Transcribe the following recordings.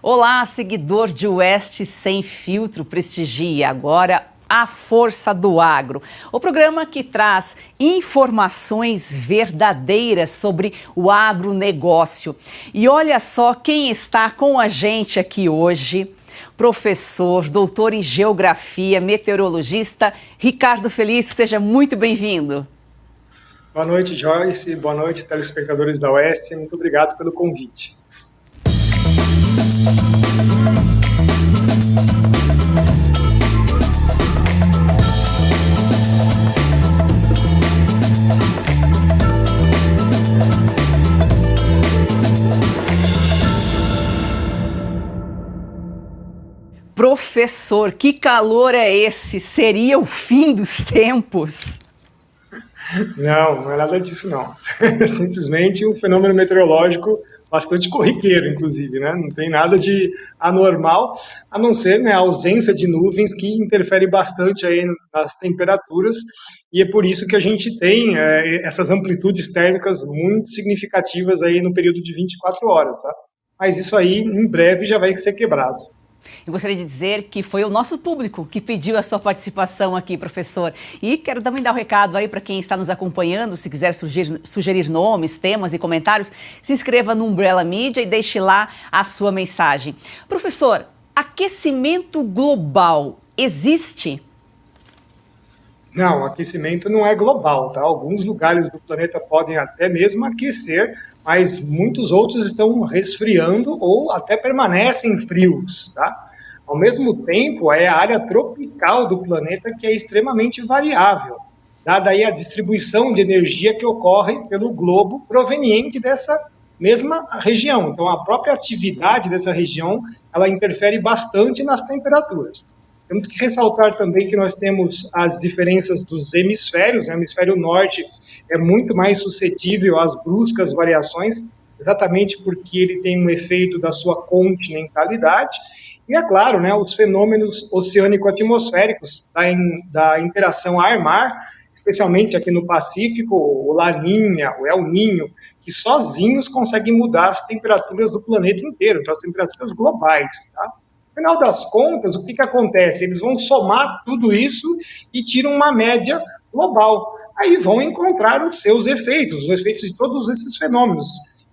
Olá, seguidor de Oeste Sem Filtro, prestigia agora a Força do Agro, o programa que traz informações verdadeiras sobre o agronegócio. E olha só quem está com a gente aqui hoje, professor, doutor em Geografia, meteorologista, Ricardo Feliz, seja muito bem-vindo. Boa noite, Joyce, boa noite, telespectadores da Oeste, muito obrigado pelo convite. Professor, que calor é esse? Seria o fim dos tempos? Não é nada disso, não. É simplesmente um fenômeno meteorológico bastante corriqueiro, inclusive, né? Não tem nada de anormal, a não ser, né, a ausência de nuvens que interfere bastante aí nas temperaturas, e é por isso que a gente tem essas amplitudes térmicas muito significativas aí no período de 24 horas, tá? Mas isso aí, em breve, já vai ser quebrado. Eu gostaria de dizer que foi o nosso público que pediu a sua participação aqui, professor. E quero também dar um recado aí para quem está nos acompanhando, se quiser sugerir nomes, temas e comentários, se inscreva no Umbrella Media e deixe lá a sua mensagem. Professor, aquecimento global existe? Não, aquecimento não é global, tá? Alguns lugares do planeta podem até mesmo aquecer, mas muitos outros estão resfriando ou até permanecem frios, tá? Ao mesmo tempo, é a área tropical do planeta que é extremamente variável, dada aí a distribuição de energia que ocorre pelo globo proveniente dessa mesma região. Então, a própria atividade dessa região, ela interfere bastante nas temperaturas. Temos que ressaltar também que nós temos as diferenças dos hemisférios, né? O hemisfério norte é muito mais suscetível às bruscas variações, exatamente porque ele tem um efeito da sua continentalidade, e é claro, né, os fenômenos oceânico-atmosféricos da interação ar-mar, especialmente aqui no Pacífico, o Laninha, o El Ninho, que sozinhos conseguem mudar as temperaturas do planeta inteiro, então as temperaturas globais, tá? No final das contas, o que acontece? Eles vão somar tudo isso e tiram uma média global. Aí vão encontrar os seus efeitos, os efeitos de todos esses fenômenos,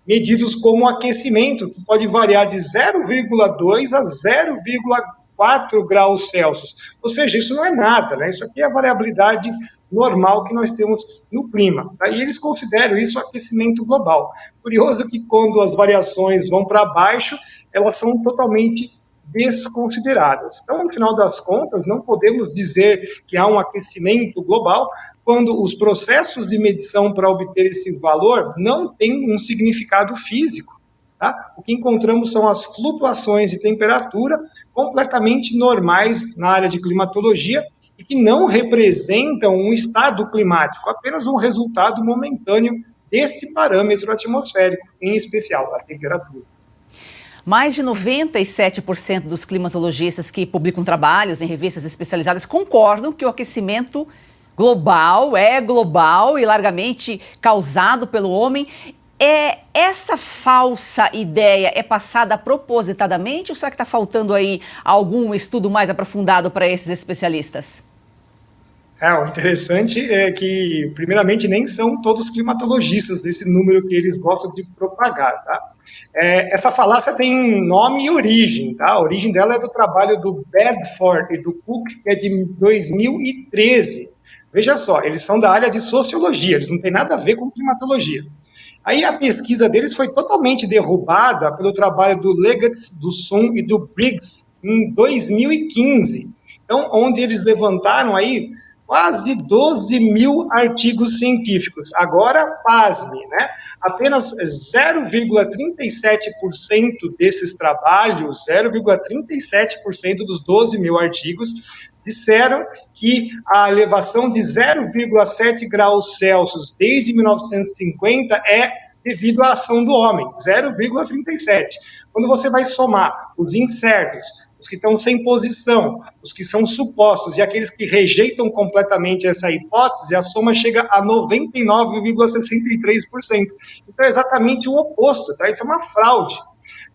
medidos como aquecimento, que pode variar de 0,2 a 0,4 graus Celsius. Ou seja, isso não é nada, né? Isso aqui é a variabilidade normal que nós temos no clima. Tá? E eles consideram isso aquecimento global. Curioso que quando as variações vão para baixo, elas são totalmente desconsideradas. Então, no final das contas, não podemos dizer que há um aquecimento global quando os processos de medição para obter esse valor não têm um significado físico. Tá? O que encontramos são as flutuações de temperatura completamente normais na área de climatologia e que não representam um estado climático, apenas um resultado momentâneo deste parâmetro atmosférico, em especial a temperatura. Mais de 97% dos climatologistas que publicam trabalhos em revistas especializadas concordam que o aquecimento global é global e largamente causado pelo homem. Essa falsa ideia é passada propositadamente ou será que está faltando aí algum estudo mais aprofundado para esses especialistas? O interessante é que, primeiramente, nem são todos climatologistas desse número que eles gostam de propagar, tá? Essa falácia tem nome e origem, tá? A origem dela é do trabalho do Bedford e do Cook, que é de 2013. Veja só, eles são da área de sociologia, eles não têm nada a ver com climatologia. Aí a pesquisa deles foi totalmente derrubada pelo trabalho do Legatz, do Sun e do Briggs em 2015. Então, onde eles levantaram aí quase 12 mil artigos científicos. Agora, pasme, né? Apenas 0,37% desses trabalhos, 0,37% dos 12 mil artigos, disseram que a elevação de 0,7 graus Celsius desde 1950 é devido à ação do homem, 0,37. Quando você vai somar os incertos, os que estão sem posição, os que são supostos e aqueles que rejeitam completamente essa hipótese, a soma chega a 99,63%. Então é exatamente o oposto, tá? Isso é uma fraude.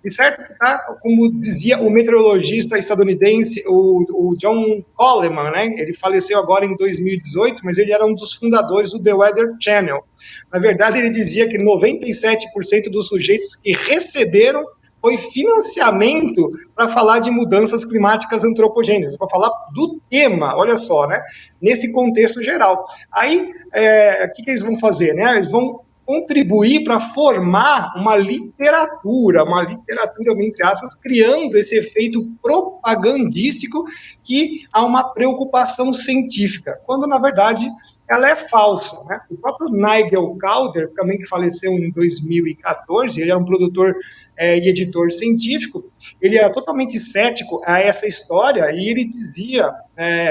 De certo que tá, como dizia o meteorologista estadunidense, o John Coleman, né? Ele faleceu agora em 2018, mas ele era um dos fundadores do The Weather Channel. Na verdade, ele dizia que 97% dos sujeitos que receberam foi financiamento para falar de mudanças climáticas antropogênicas, para falar do tema, olha só, né? Nesse contexto geral. Aí, o que eles vão fazer, né? Eles vão contribuir para formar uma literatura, entre aspas, criando esse efeito propagandístico que há uma preocupação científica, quando, na verdade, ela é falsa, né? O próprio Nigel Calder, também que faleceu em 2014, ele era um produtor e editor científico, ele era totalmente cético a essa história e ele dizia,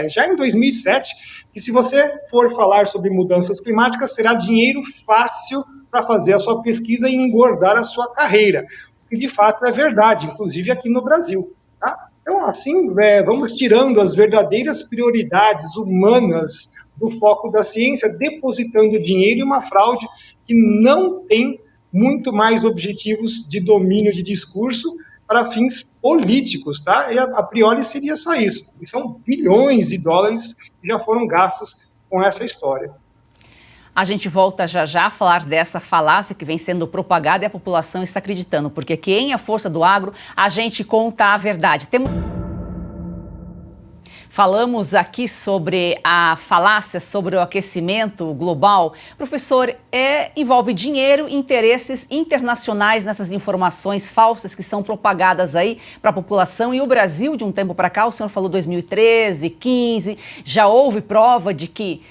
já em 2007, que se você for falar sobre mudanças climáticas, terá dinheiro fácil para fazer a sua pesquisa e engordar a sua carreira, o que de fato é verdade, inclusive aqui no Brasil, tá? Então, assim, vamos tirando as verdadeiras prioridades humanas do foco da ciência, depositando dinheiro em uma fraude que não tem muito mais objetivos de domínio de discurso para fins políticos, tá? E a priori seria só isso. E são bilhões de dólares que já foram gastos com essa história. A gente volta já já a falar dessa falácia que vem sendo propagada e a população está acreditando, porque aqui em A Força do Agro a gente conta a verdade. Falamos aqui sobre a falácia, sobre o aquecimento global. Professor, envolve dinheiro e interesses internacionais nessas informações falsas que são propagadas aí para a população. E o Brasil, de um tempo para cá, o senhor falou 2013, 15, já houve prova de que,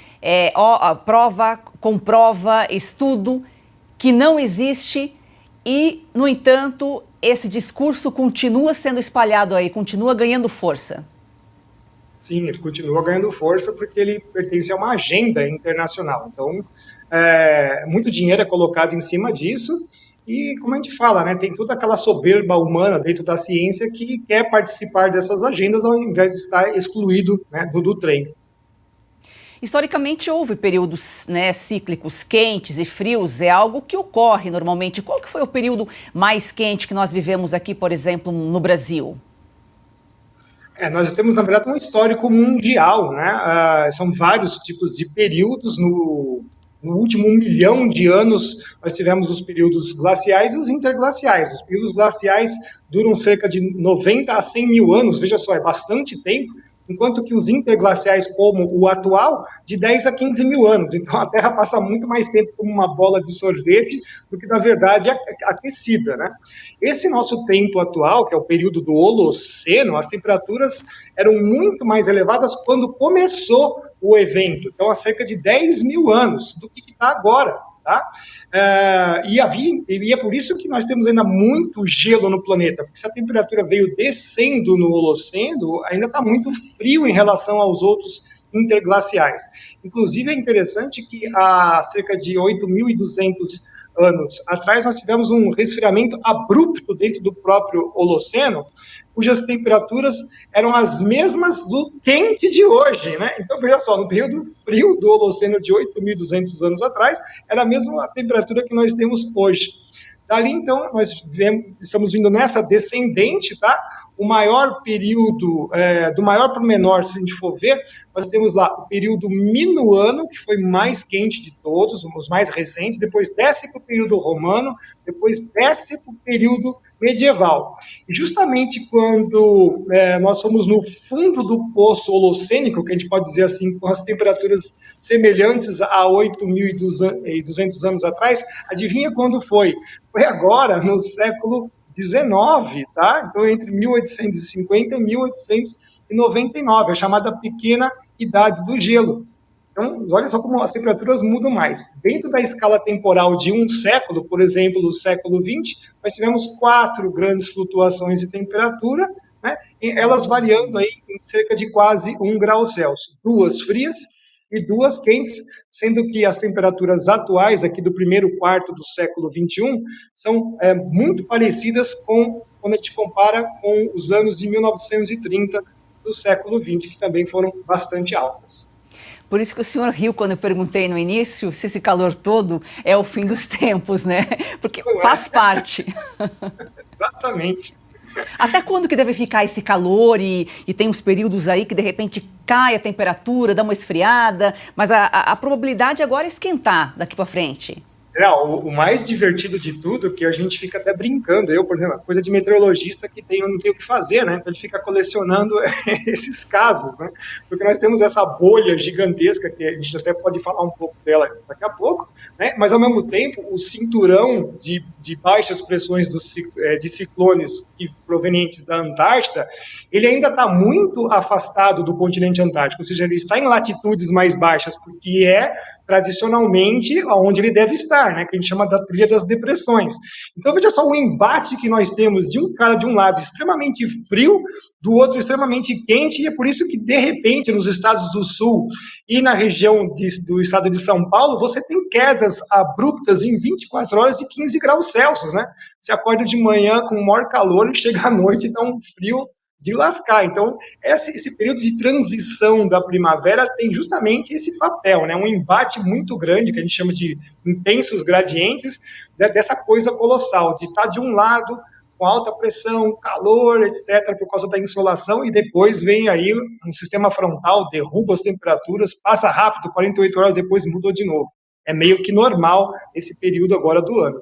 comprova, estudo que não existe e, no entanto, esse discurso continua sendo espalhado aí, continua ganhando força. Sim, ele continua ganhando força porque ele pertence a uma agenda internacional. Então, muito dinheiro é colocado em cima disso e, como a gente fala, né, tem toda aquela soberba humana dentro da ciência que quer participar dessas agendas ao invés de estar excluído, né, do trem. Historicamente, houve períodos, né, cíclicos quentes e frios, é algo que ocorre normalmente. Qual que foi o período mais quente que nós vivemos aqui, por exemplo, no Brasil? Nós temos, na verdade, um histórico mundial, né? São vários tipos de períodos. No último 1 milhão de anos, nós tivemos os períodos glaciais e os interglaciais. Os períodos glaciais duram cerca de 90 a 100 mil anos, veja só, é bastante tempo, enquanto que os interglaciais, como o atual, de 10 a 15 mil anos. Então, a Terra passa muito mais tempo como uma bola de sorvete do que, na verdade, aquecida, né? Esse nosso tempo atual, que é o período do Holoceno, as temperaturas eram muito mais elevadas quando começou o evento. Então, há cerca de 10 mil anos do que está agora. Tá? E é por isso que nós temos ainda muito gelo no planeta, porque se a temperatura veio descendo no Holoceno, ainda está muito frio em relação aos outros interglaciais. Inclusive, é interessante que há cerca de 8.200 anos atrás, nós tivemos um resfriamento abrupto dentro do próprio Holoceno, cujas temperaturas eram as mesmas do quente de hoje, né? Então, veja só, no período frio do Holoceno de 8.200 anos atrás, era a mesma temperatura que nós temos hoje. Dali, então, estamos vindo nessa descendente, tá? O maior período, do maior para o menor, se a gente for ver, nós temos lá o período minuano, que foi mais quente de todos, os mais recentes, depois desce para o período romano, depois desce para o período medieval. E justamente quando nós somos no fundo do poço holocênico, que a gente pode dizer assim, com as temperaturas semelhantes a 8.200 anos atrás, adivinha quando foi? Foi agora, no século XIX, tá? Então, entre 1850 e 1899, a chamada pequena idade do gelo. Então, olha só como as temperaturas mudam mais. Dentro da escala temporal de um século, por exemplo, no século XX, nós tivemos 4 grandes flutuações de temperatura, né? Elas variando aí em cerca de quase 1 grau Celsius. 2 frias e 2 quentes, sendo que as temperaturas atuais aqui do primeiro quarto do século XXI são muito parecidas quando a gente compara com os anos de 1930 do século XX, que também foram bastante altas. Por isso que o senhor riu quando eu perguntei no início se esse calor todo é o fim dos tempos, né? Porque faz parte. Exatamente. Até quando que deve ficar esse calor e tem uns períodos aí que de repente cai a temperatura, dá uma esfriada, mas a probabilidade agora é esquentar daqui para frente. O mais divertido de tudo, que a gente fica até brincando, eu, por exemplo, coisa de meteorologista que não tem o que fazer, né? Então ele fica colecionando esses casos, né? Porque nós temos essa bolha gigantesca, que a gente até pode falar um pouco dela daqui a pouco, né? Mas ao mesmo tempo, o cinturão de baixas pressões de ciclones provenientes da Antártida, ele ainda está muito afastado do continente antártico, ou seja, ele está em latitudes mais baixas, porque tradicionalmente onde ele deve estar, né, que a gente chama da trilha das depressões. Então veja só o embate que nós temos de um cara de um lado extremamente frio, do outro extremamente quente, e é por isso que de repente nos estados do sul e na região do estado de São Paulo, você tem quedas abruptas em 24 horas e 15 graus Celsius, né? Você acorda de manhã com o maior calor e chega à noite e está um frio de lascar. Então, esse período de transição da primavera tem justamente esse papel, né? Um embate muito grande, que a gente chama de intensos gradientes, dessa coisa colossal, de estar de um lado com alta pressão, calor, etc., por causa da insolação, e depois vem aí um sistema frontal, derruba as temperaturas, passa rápido, 48 horas depois mudou de novo. É meio que normal esse período agora do ano.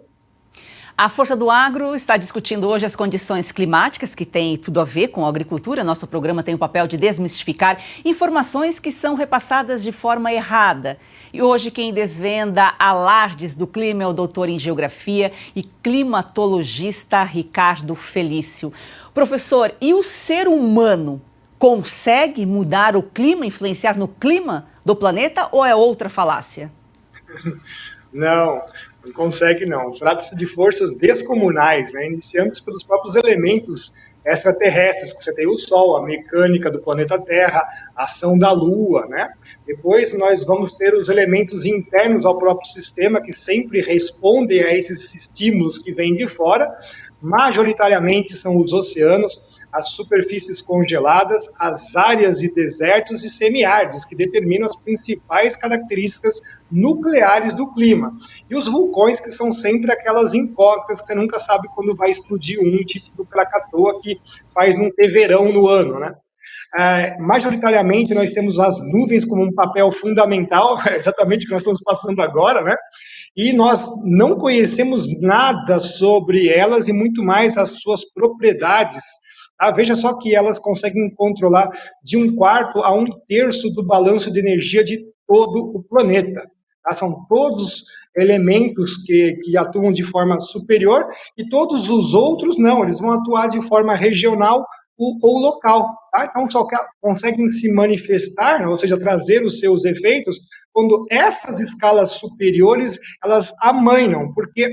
A Força do Agro está discutindo hoje as condições climáticas, que tem tudo a ver com a agricultura. Nosso programa tem o papel de desmistificar informações que são repassadas de forma errada. E hoje quem desvenda alardes do clima é o doutor em Geografia e climatologista Ricardo Felício. Professor, e o ser humano consegue mudar o clima, influenciar no clima do planeta, ou é outra falácia? Não consegue não. Trata-se de forças descomunais, né, iniciando pelos próprios elementos extraterrestres, que você tem o Sol, a mecânica do planeta Terra, a ação da Lua, né? Depois nós vamos ter os elementos internos ao próprio sistema, que sempre respondem a esses estímulos que vêm de fora. Majoritariamente são os oceanos, as superfícies congeladas, as áreas de desertos e semiáridos, que determinam as principais características nucleares do clima. E os vulcões, que são sempre aquelas incógnitas que você nunca sabe quando vai explodir tipo do Krakatoa, que faz um ter verão no ano, né? Majoritariamente nós temos as nuvens como um papel fundamental, exatamente o que nós estamos passando agora, né? E nós não conhecemos nada sobre elas e muito mais as suas propriedades. Veja só que elas conseguem controlar de 1/4 a 1/3 do balanço de energia de todo o planeta. São todos elementos que atuam de forma superior e todos os outros não, eles vão atuar de forma regional ou local. Então só conseguem se manifestar, ou seja, trazer os seus efeitos, quando essas escalas superiores elas amainam, porque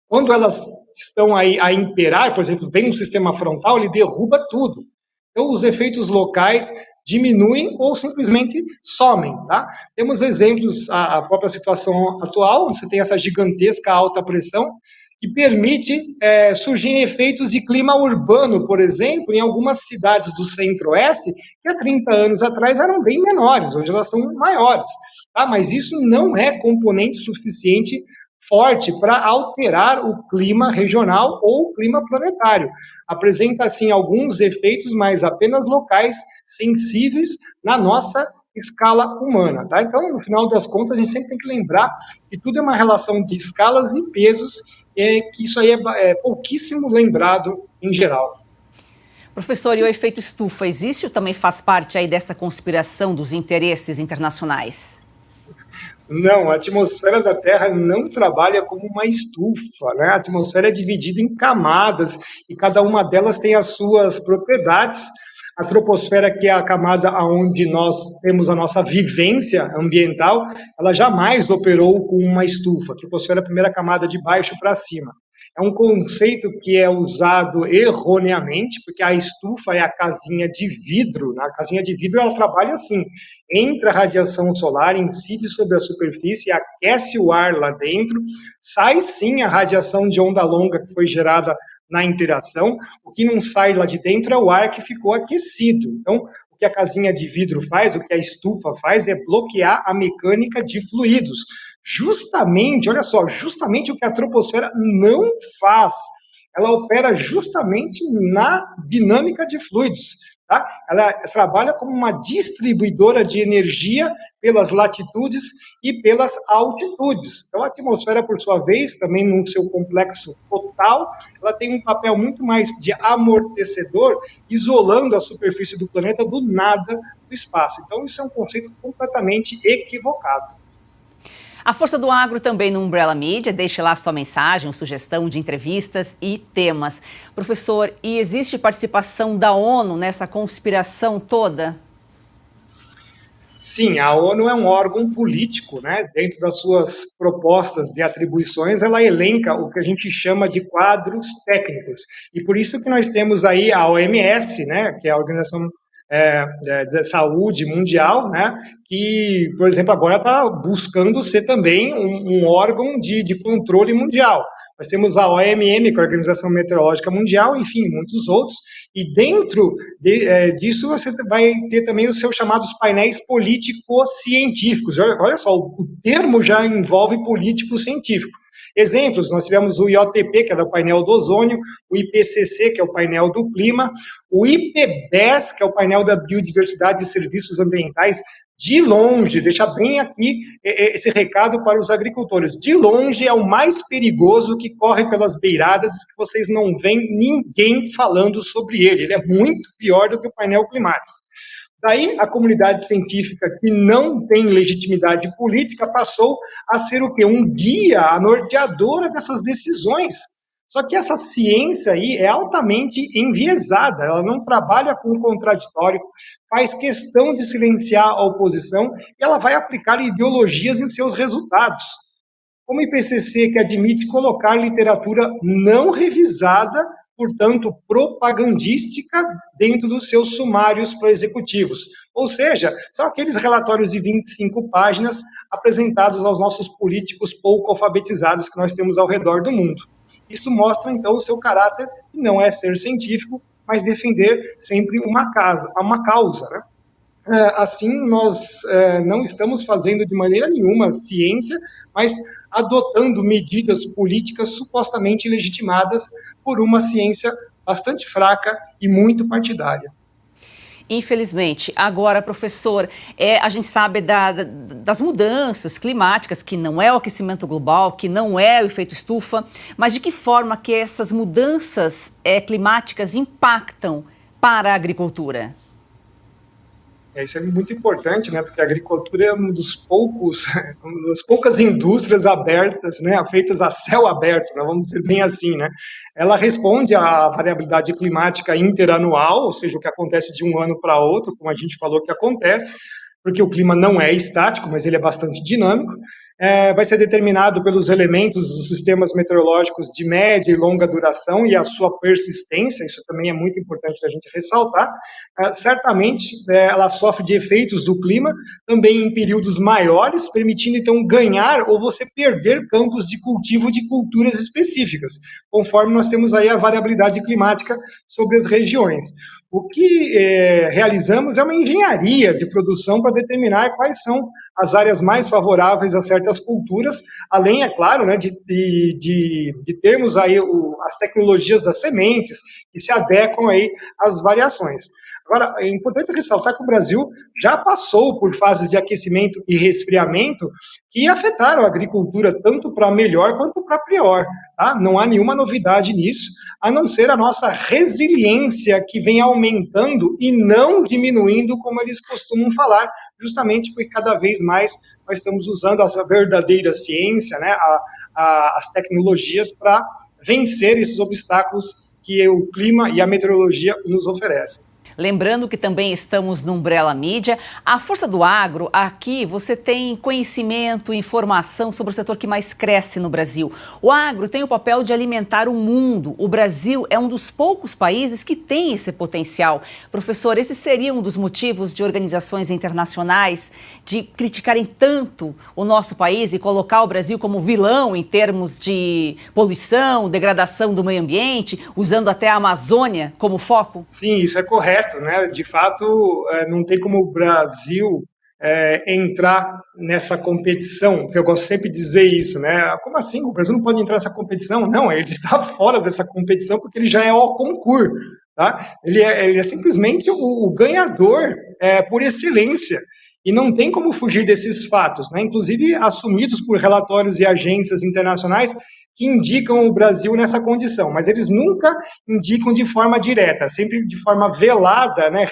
quando elas estão aí a imperar, por exemplo, vem um sistema frontal, ele derruba tudo. Então, os efeitos locais diminuem ou simplesmente somem. Tá? Temos exemplos, a própria situação atual, você tem essa gigantesca alta pressão, que permite surgir efeitos de clima urbano, por exemplo, em algumas cidades do centro-oeste, que há 30 anos atrás eram bem menores, hoje elas são maiores. Tá? Mas isso não é componente suficiente forte para alterar o clima regional ou o clima planetário. Apresenta, assim, alguns efeitos, mas apenas locais, sensíveis na nossa escala humana. Tá? Então, no final das contas, a gente sempre tem que lembrar que tudo é uma relação de escalas e pesos, que isso aí é pouquíssimo lembrado em geral. Professor, e o efeito estufa existe ou também faz parte aí dessa conspiração dos interesses internacionais? Não, a atmosfera da Terra não trabalha como uma estufa, né? A atmosfera é dividida em camadas e cada uma delas tem as suas propriedades. A troposfera, que é a camada onde nós temos a nossa vivência ambiental, ela jamais operou com uma estufa. A troposfera é a primeira camada de baixo para cima. É um conceito que é usado erroneamente, porque a estufa é a casinha de vidro. A casinha de vidro ela trabalha assim, entra a radiação solar, incide sobre a superfície, aquece o ar lá dentro, sai sim a radiação de onda longa que foi gerada na interação, o que não sai lá de dentro é o ar que ficou aquecido. Então, o que a casinha de vidro faz, o que a estufa faz, é bloquear a mecânica de fluidos. Justamente, olha só, justamente o que a troposfera não faz. Ela opera justamente na dinâmica de fluidos. Tá? Ela trabalha como uma distribuidora de energia pelas latitudes e pelas altitudes. Então, a atmosfera, por sua vez, também no seu complexo total, ela tem um papel muito mais de amortecedor, isolando a superfície do planeta do nada do espaço. Então, isso é um conceito completamente equivocado. A Força do Agro também no Umbrella Media, deixe lá sua mensagem, sugestão de entrevistas e temas. Professor, e existe participação da ONU nessa conspiração toda? Sim, a ONU é um órgão político, né? Dentro das suas propostas e atribuições, ela elenca o que a gente chama de quadros técnicos. E por isso que nós temos aí a OMS, né? Que é a Organização da Saúde Mundial, né, que, por exemplo, agora está buscando ser também um órgão de controle mundial. Nós temos a OMM, que é a Organização Meteorológica Mundial, enfim, muitos outros, e dentro disso você vai ter também os seus chamados painéis político-científicos. Olha só, o termo já envolve político-científico. Exemplos, nós tivemos o IOTP, que era o painel do ozônio, o IPCC, que é o painel do clima, o IPBES, que é o painel da biodiversidade e serviços ambientais. De longe, deixar bem aqui esse recado para os agricultores, de longe é o mais perigoso que corre pelas beiradas, que vocês não veem ninguém falando sobre ele. Ele é muito pior do que o painel climático. Daí, a comunidade científica, que não tem legitimidade política, passou a ser o quê? Um guia, a norteadora dessas decisões. Só que essa ciência aí é altamente enviesada, ela não trabalha com o contraditório, faz questão de silenciar a oposição e ela vai aplicar ideologias em seus resultados. Como o IPCC, que admite colocar literatura não revisada, portanto, propagandística, dentro dos seus sumários para executivos. Ou seja, são aqueles relatórios de 25 páginas apresentados aos nossos políticos pouco alfabetizados que nós temos ao redor do mundo. Isso mostra, então, o seu caráter, que não é ser científico, mas defender sempre uma causa, né? Assim, nós não estamos fazendo de maneira nenhuma ciência, mas adotando medidas políticas supostamente legitimadas por uma ciência bastante fraca e muito partidária. Infelizmente. Agora, professor, a gente sabe das mudanças climáticas, que não é o aquecimento global, que não é o efeito estufa, mas de que forma que essas mudanças climáticas impactam para a agricultura? Isso é muito importante, né? Porque a agricultura é uma das poucas indústrias abertas, né? Feitas a céu aberto, né? Vamos dizer bem assim, né? Ela responde à variabilidade climática interanual, ou seja, o que acontece de um ano para outro, como a gente falou que acontece, porque o clima não é estático, mas ele é bastante dinâmico. Vai ser determinado pelos elementos dos sistemas meteorológicos de média e longa duração e a sua persistência, isso também é muito importante da gente ressaltar. Certamente, ela sofre de efeitos do clima, também em períodos maiores, permitindo, então, ganhar ou você perder campos de cultivo de culturas específicas, conforme nós temos aí a variabilidade climática sobre as regiões. O que realizamos é uma engenharia de produção para determinar quais são as áreas mais favoráveis a certas culturas, além, é claro, né, de termos aí as tecnologias das sementes que se adequam aí às variações. Agora, é importante ressaltar que o Brasil já passou por fases de aquecimento e resfriamento que afetaram a agricultura tanto para melhor quanto para pior. Tá? Não há nenhuma novidade nisso, a não ser a nossa resiliência que vem aumentando e não diminuindo, como eles costumam falar, justamente porque cada vez mais nós estamos usando essa verdadeira ciência, né, as tecnologias para vencer esses obstáculos que o clima e a meteorologia nos oferecem. Lembrando que também estamos no Umbrella Mídia. A Força do Agro, aqui você tem conhecimento, informação sobre o setor que mais cresce no Brasil. O agro tem o papel de alimentar o mundo. O Brasil é um dos poucos países que tem esse potencial. Professor, esse seria um dos motivos de organizações internacionais de criticarem tanto o nosso país e colocar o Brasil como vilão em termos de poluição, degradação do meio ambiente, usando até a Amazônia como foco? Sim, isso é correto, né? De fato, não tem como o Brasil entrar nessa competição, que eu gosto sempre de dizer isso, né? Como assim? O Brasil não pode entrar nessa competição? Não, ele está fora dessa competição porque ele já é o concurso, tá? Ele é simplesmente o ganhador por excelência. E não tem como fugir desses fatos, né? Inclusive assumidos por relatórios e agências internacionais que indicam o Brasil nessa condição, mas eles nunca indicam de forma direta, sempre de forma velada, né?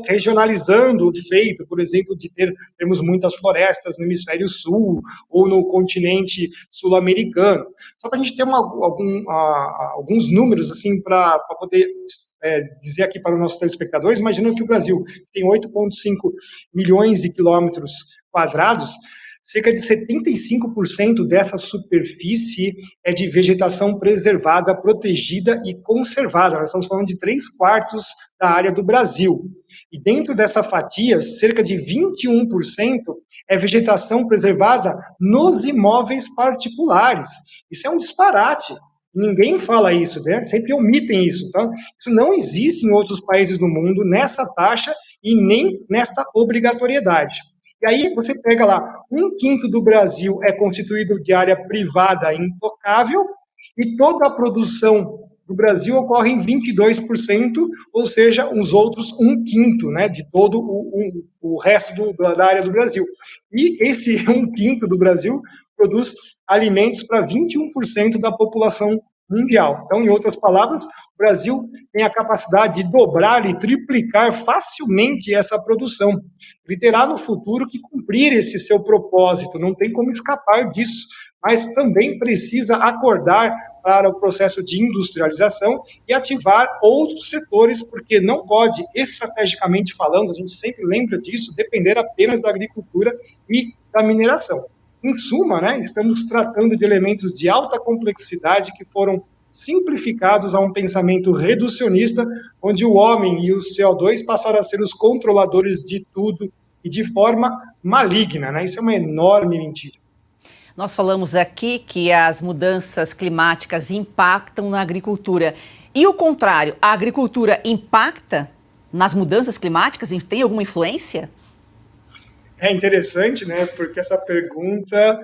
Regionalizando o feito, por exemplo, de termos muitas florestas no hemisfério sul ou no continente sul-americano. Só para a gente ter alguns números assim para poder dizer aqui para os nossos telespectadores, imaginando que o Brasil tem 8,5 milhões de quilômetros quadrados, cerca de 75% dessa superfície é de vegetação preservada, protegida e conservada. Nós estamos falando de 3/4 da área do Brasil. E dentro dessa fatia, cerca de 21% é vegetação preservada nos imóveis particulares. Isso é um disparate. Ninguém fala isso, né? Sempre omitem isso. Tá? Isso não existe em outros países do mundo, nessa taxa e nem nesta obrigatoriedade. E aí você pega lá, 1/5 do Brasil é constituído de área privada intocável e toda a produção do Brasil ocorre em 22%, ou seja, os outros 1/5, né, de todo o resto da área do Brasil. E esse 1/5 do Brasil produz alimentos para 21% da população mundial. Então, em outras palavras, o Brasil tem a capacidade de dobrar e triplicar facilmente essa produção. Ele terá no futuro que cumprir esse seu propósito, não tem como escapar disso, mas também precisa acordar para o processo de industrialização e ativar outros setores, porque não pode, estrategicamente falando, a gente sempre lembra disso, depender apenas da agricultura e da mineração. Em suma, né, estamos tratando de elementos de alta complexidade que foram simplificados a um pensamento reducionista, onde o homem e o CO2 passaram a ser os controladores de tudo e de forma maligna, né? Isso é uma enorme mentira. Nós falamos aqui que as mudanças climáticas impactam na agricultura. E o contrário, a agricultura impacta nas mudanças climáticas? Tem alguma influência? É interessante, né? Porque essa pergunta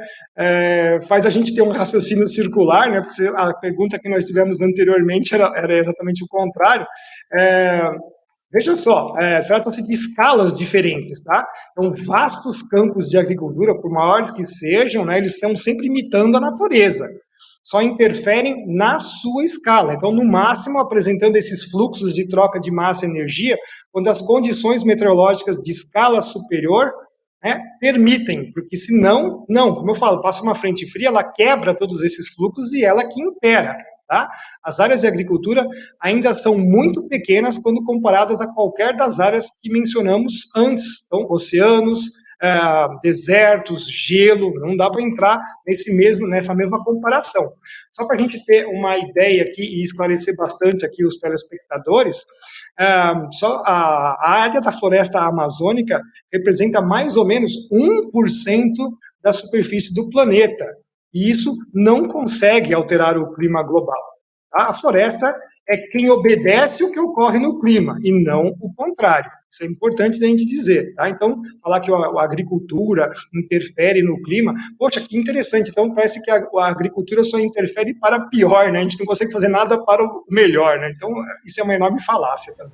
faz a gente ter um raciocínio circular, né? Porque a pergunta que nós tivemos anteriormente era exatamente o contrário. Veja só, trata-se de escalas diferentes, tá? Então, vastos campos de agricultura, por maior que sejam, né, eles estão sempre imitando a natureza. Só interferem na sua escala. Então, no máximo, apresentando esses fluxos de troca de massa e energia, quando as condições meteorológicas de escala superior permitem, porque senão, não, como eu falo, passa uma frente fria, ela quebra todos esses fluxos e ela que impera. Tá? As áreas de agricultura ainda são muito pequenas quando comparadas a qualquer das áreas que mencionamos antes. Então, oceanos, desertos, gelo, não dá para entrar nessa mesma comparação. Só para a gente ter uma ideia aqui e esclarecer bastante aqui os telespectadores, só a área da floresta amazônica representa mais ou menos 1% da superfície do planeta. E isso não consegue alterar o clima global. Tá? A floresta é quem obedece o que ocorre no clima, e não o contrário. Isso é importante a gente dizer. Tá? Então, falar que a agricultura interfere no clima, poxa, que interessante. Então, parece que a agricultura só interfere para pior, né? A gente não consegue fazer nada para o melhor. Né? Então, isso é uma enorme falácia também.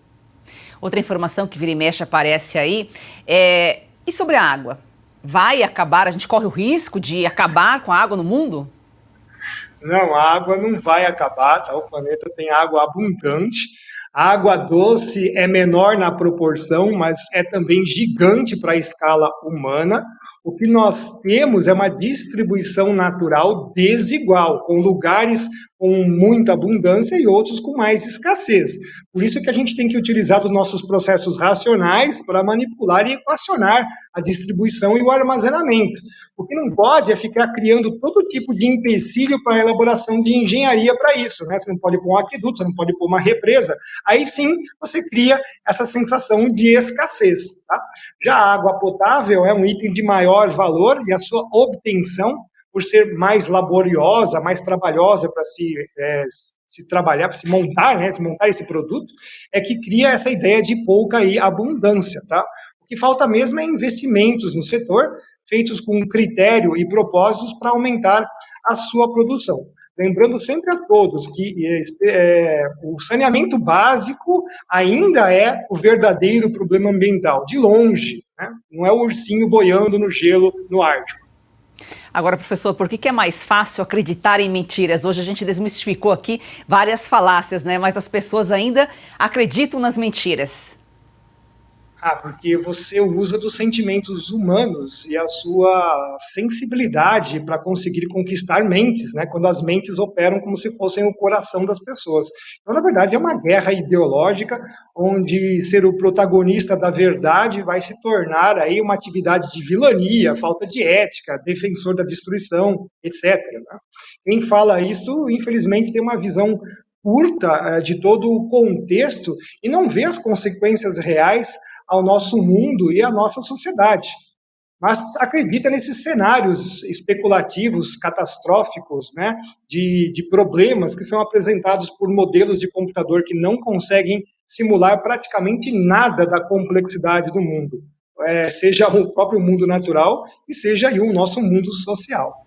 Outra informação que vira e mexe aparece aí e sobre a água? Vai acabar, a gente corre o risco de acabar com a água no mundo? Não, a água não vai acabar, tá? O planeta tem água abundante. A água doce é menor na proporção, mas é também gigante para a escala humana. O que nós temos é uma distribuição natural desigual, com lugares com muita abundância e outros com mais escassez. Por isso que a gente tem que utilizar os nossos processos racionais para manipular e equacionar a distribuição e o armazenamento. O que não pode é ficar criando todo tipo de empecilho para a elaboração de engenharia para isso, né? Você não pode pôr um aqueduto, você não pode pôr uma represa. Aí sim você cria essa sensação de escassez. Tá? Já a água potável é um item de maior valor e a sua obtenção, por ser mais laboriosa, mais trabalhosa para se trabalhar, para se montar, né, se montar esse produto, é que cria essa ideia de pouca abundância. Tá? O que falta mesmo é investimentos no setor, feitos com critério e propósitos para aumentar a sua produção. Lembrando sempre a todos que o saneamento básico ainda é o verdadeiro problema ambiental, de longe, né? Não é o ursinho boiando no gelo no Ártico. Agora, professor, por que é mais fácil acreditar em mentiras? Hoje a gente desmistificou aqui várias falácias, né? Mas as pessoas ainda acreditam nas mentiras. Porque você usa dos sentimentos humanos e a sua sensibilidade para conseguir conquistar mentes, né? Quando as mentes operam como se fossem o coração das pessoas. Então, na verdade, é uma guerra ideológica onde ser o protagonista da verdade vai se tornar aí uma atividade de vilania, falta de ética, defensor da destruição, etc. Né? Quem fala isso, infelizmente, tem uma visão curta de todo o contexto e não vê as consequências reais ao nosso mundo e à nossa sociedade. Mas acredita nesses cenários especulativos, catastróficos, né, de problemas que são apresentados por modelos de computador que não conseguem simular praticamente nada da complexidade do mundo, seja o próprio mundo natural e seja aí o nosso mundo social.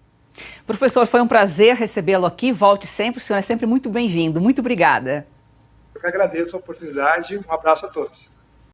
Professor, foi um prazer recebê-lo aqui. Volte sempre, o senhor é sempre muito bem-vindo. Muito obrigada. Eu que agradeço a oportunidade. Um abraço a todos.